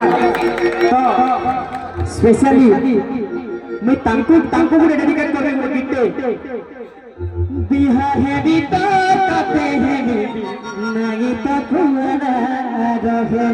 तो स्पेशली मैं तांको को डेडिकेट कर रही हूँ गीते बिहार है भी तो कहते हैं नहीं तो खुआना रहे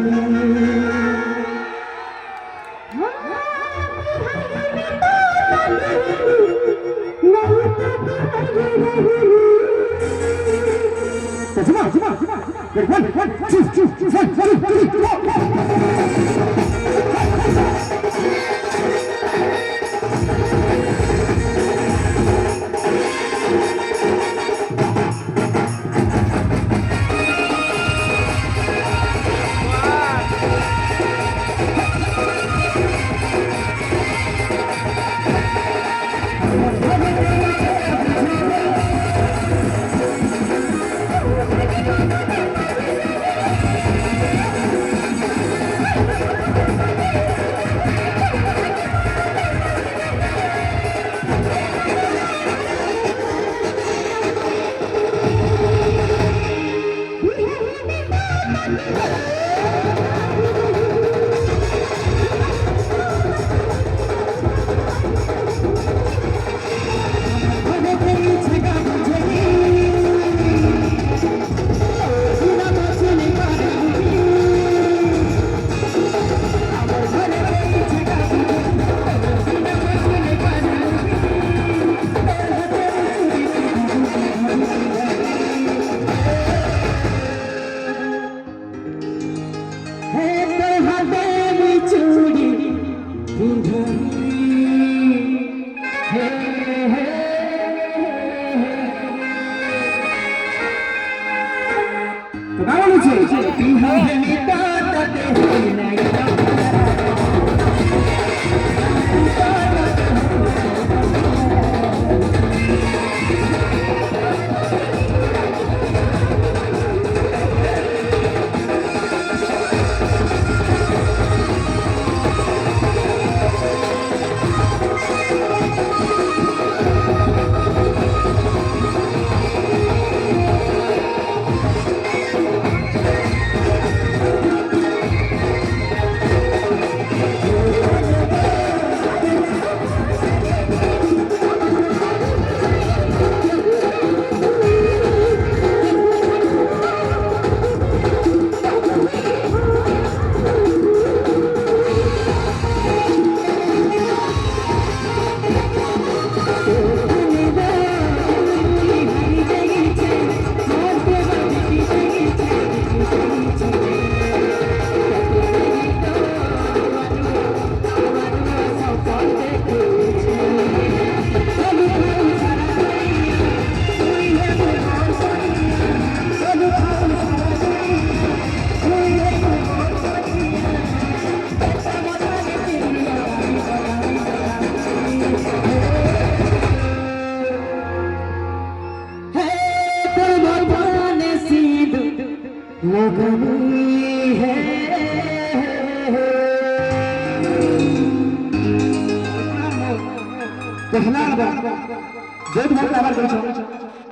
पहला बहुत बहुत आभार करू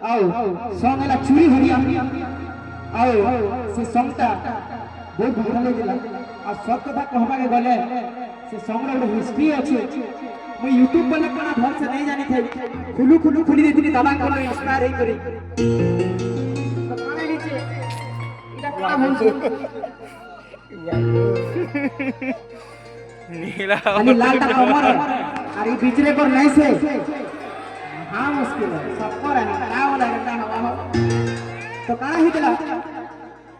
आओ सॉन्ग एला चूरी हरिया आओ से सॉन्ग ता बहुत भल लागला आ सब कथा कहबा के गले से सॉन्ग रो हिस्ट्री अछि मैं YouTube वाला कोना भल से नहीं जानी थे खुलू खुली देती दादा को इंस्पायर ही करी तो माने नीचे इटा कोना भल नीला खाली लाल टा कमर अरे बिचरे पर नहीं से हाँ मुश्किल है सब पर है ना वाला रहता हवा हो तो कहां ही दिला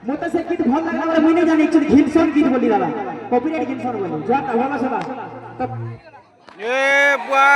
मोटा से गीत भल लागला और मने जाने एक्चुअली घिनसन गीत बोली दादा कॉपीराइट घिनसन बोली जो ना होला सब तो ए बुआ